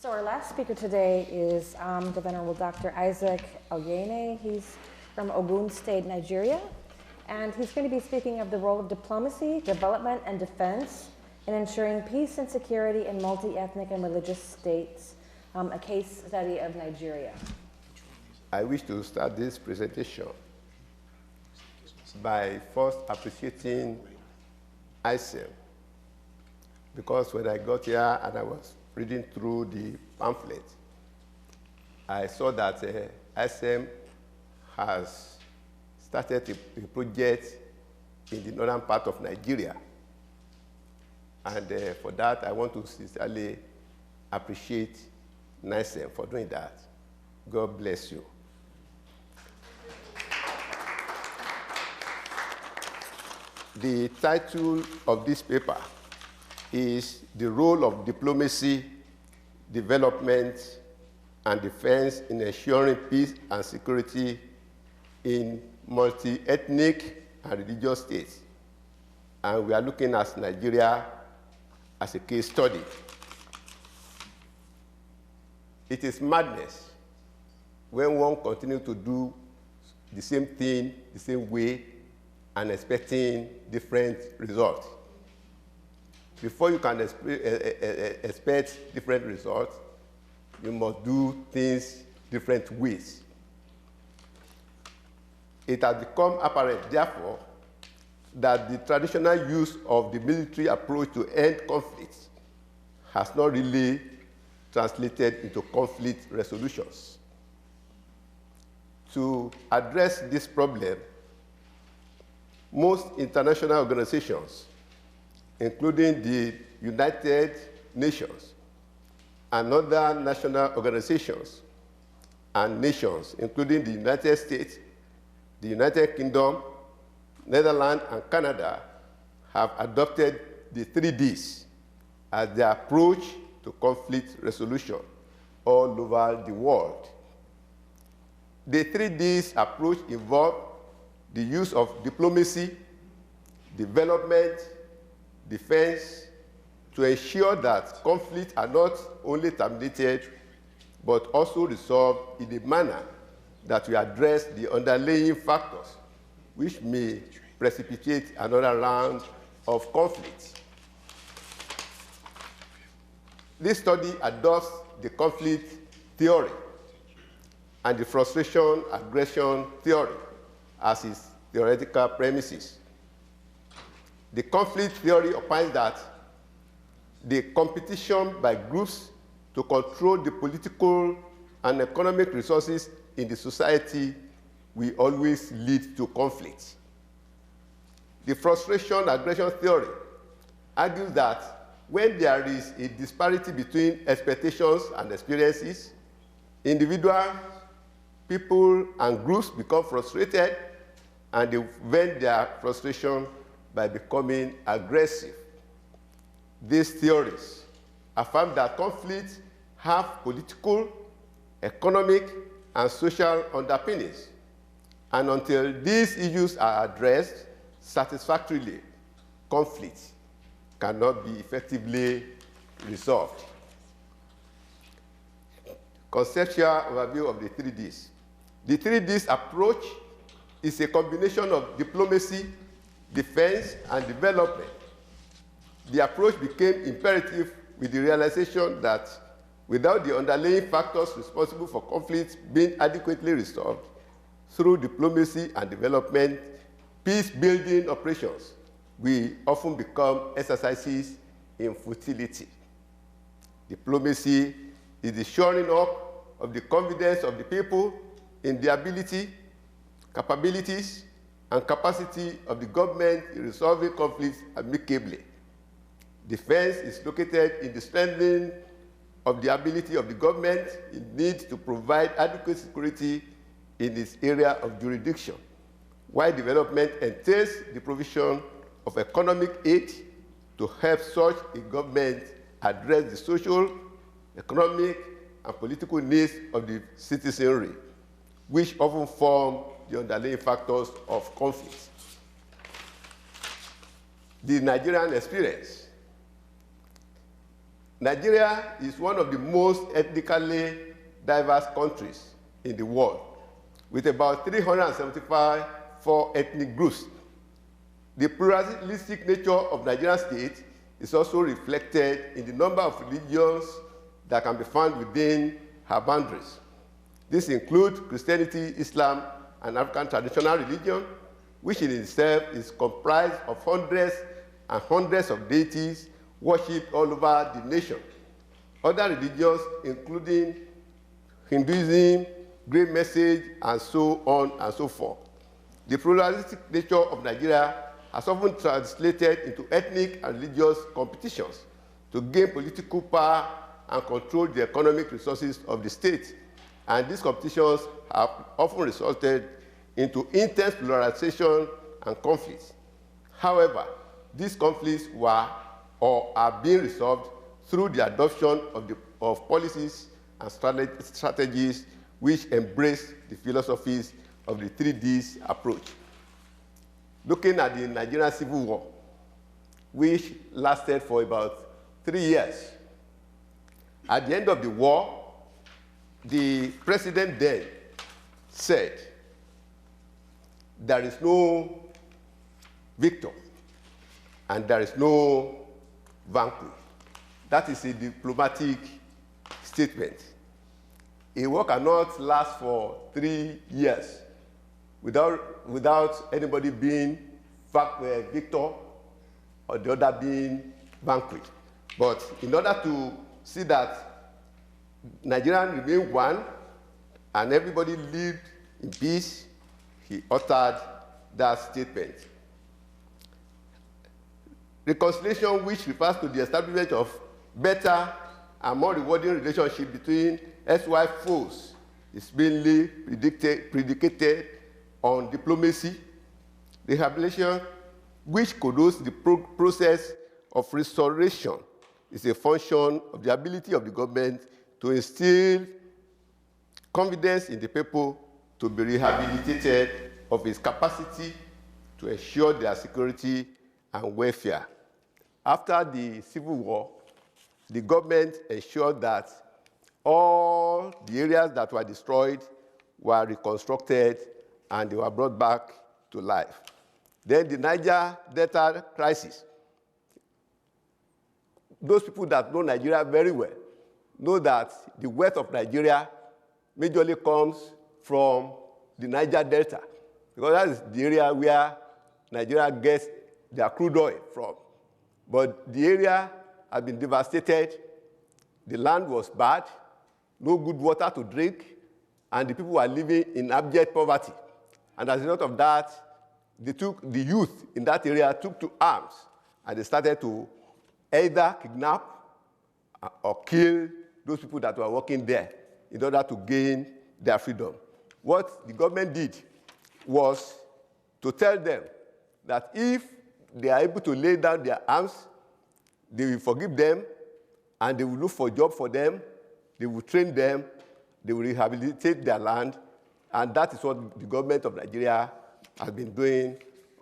So our last speaker today is the Venerable Dr. Isaac Oyene. He's from Ogun State, Nigeria, and he's going to be speaking of the role of diplomacy, development, and defense in ensuring peace and security in multi-ethnic and religious states, a case study of Nigeria. I wish to start this presentation by first appreciating ISEM, because when I got here and I was reading through the pamphlet, I saw that ISEM has started a project in the northern part of Nigeria. And for that, I want to sincerely appreciate ISEM for doing that. God bless you. The title of this paper is The Role of Diplomacy, Development, and Defense in Ensuring Peace and Security in Multi-Ethnic and Religious States. And we are looking at Nigeria as a case study. It is madness when one continues to do the same thing the same way and expecting different results. Before you can expect different results, you must do things different ways. It has become apparent, therefore, that the traditional use of the military approach to end conflicts has not really translated into conflict resolutions. To address this problem, most international organizations, including the United Nations and other national organizations and nations, including the United States, the United Kingdom, Netherlands, and Canada, have adopted the 3Ds as their approach to conflict resolution all over the world. The 3Ds approach involves the use of diplomacy, development, defense, to ensure that conflicts are not only terminated, but also resolved in a manner that will address the underlying factors which may precipitate another round of conflict. This study adopts the conflict theory and the frustration-aggression theory as its theoretical premises. The conflict theory opines that the competition by groups to control the political and economic resources in the society will always lead to conflict. The frustration-aggression theory argues that when there is a disparity between expectations and experiences, individuals, people, and groups become frustrated, and they vent their frustration by becoming aggressive. These theories affirm that conflicts have political, economic, and social underpinnings, and until these issues are addressed satisfactorily, conflict cannot be effectively resolved. Conceptual overview of the 3Ds. The 3Ds approach is a combination of diplomacy, defense, and development. The approach became imperative with the realization that without the underlying factors responsible for conflicts being adequately resolved through diplomacy and development, peace-building operations will often become exercises in futility. Diplomacy is the shoring up of the confidence of the people in the ability, capabilities, and capacity of the government in resolving conflicts amicably. Defense is located in the strengthening of the ability of the government in need to provide adequate security in its area of jurisdiction, while development entails the provision of economic aid to help such a government address the social, economic, and political needs of the citizenry, which often form the underlying factors of conflict. The Nigerian experience Nigeria is one of the most ethnically diverse countries in the world, with about 375 ethnic groups. The pluralistic nature of Nigerian state is also reflected in the number of religions that can be found within her boundaries. This includes Christianity, Islam, and African traditional religion, which in itself is comprised of hundreds and hundreds of deities worshipped all over the nation. Other religions, including Hinduism, Great Message, and so on and so forth. The pluralistic nature of Nigeria has often translated into ethnic and religious competitions to gain political power and control the economic resources of the state. And these competitions have often resulted into intense polarization and conflicts. However, these conflicts were or are being resolved through the adoption of policies and strategies which embrace the philosophies of the 3Ds approach. Looking at the Nigerian Civil War, which lasted for about 3 years. At the end of the war, the president then said, there is no victor and there is no vanquished. That is a diplomatic statement. A war cannot last for 3 years without anybody being victor or the other being vanquished. But in order to see that Nigeria remained one and everybody lived in peace, he uttered that statement. Reconciliation, which refers to the establishment of better and more rewarding relationship between SY foes, is mainly predicated on diplomacy. Rehabilitation, which condones the process of restoration, is a function of the ability of the government to instill confidence in the people to be rehabilitated of its capacity to ensure their security and welfare. After the Civil War, the government ensured that all the areas that were destroyed were reconstructed and they were brought back to life. Then the Niger Delta crisis. Those people that know Nigeria very well know that the wealth of Nigeria majorly comes from the Niger Delta, because that is the area where Nigeria gets their crude oil from. But the area has been devastated, the land was bad, no good water to drink, and the people were living in abject poverty. And as a result of that, the youth in that area took to arms, and they started to either kidnap or kill those people that were working there in order to gain their freedom. What the government did was to tell them that if they are able to lay down their arms, they will forgive them, and they will look for a job for them, they will train them, they will rehabilitate their land, and that is what the government of Nigeria has been doing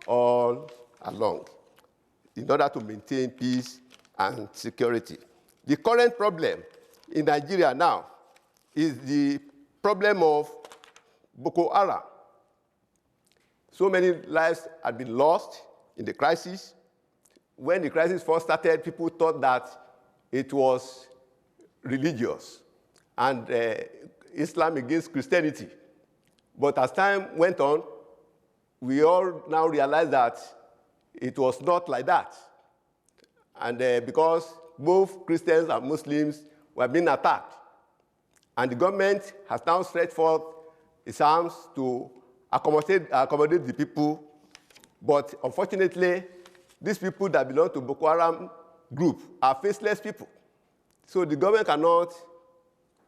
all along in order to maintain peace and security. The current problem in Nigeria now is the problem of Boko Haram. So many lives had been lost in the crisis. When the crisis first started, people thought that it was religious and Islam against Christianity. But as time went on, we all now realize that it was not like that. And because both Christians and Muslims were being attacked, and the government has now stretched forth its arms to accommodate the people, but unfortunately, these people that belong to Boko Haram group are faceless people. So the government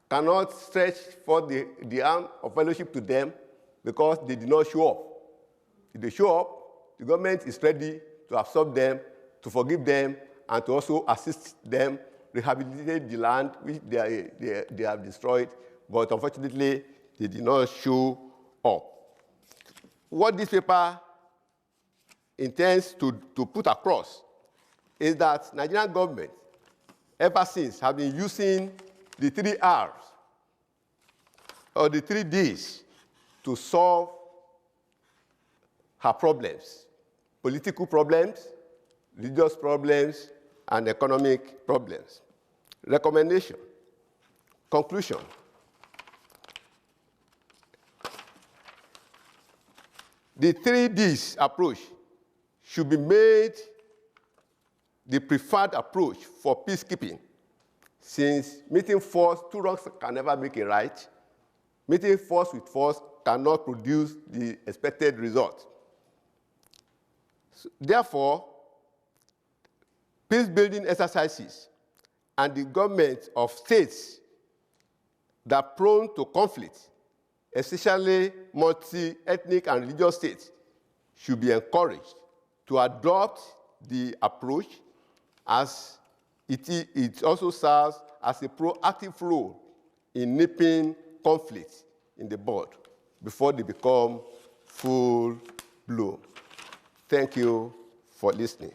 cannot stretch forth the arm of fellowship to them because they did not show up. If they show up, the government is ready to absorb them, to forgive them, and to also assist them rehabilitate the land which they have destroyed, but unfortunately, they did not show up. What this paper intends to put across is that Nigerian government ever since, have been using the 3 R's or the 3 D's to solve her problems: political problems, religious problems, and economic problems. Recommendation. Conclusion. The 3 D's approach should be made the preferred approach for peacekeeping, since meeting force, 2 wrongs can never make a right. Meeting force with force cannot produce the expected result. So, therefore, peace-building exercises and the government of states that are prone to conflict, especially multi-ethnic and religious states, should be encouraged to adopt the approach, as it also serves as a proactive role in nipping conflicts in the bud before they become full-blown. Thank you for listening.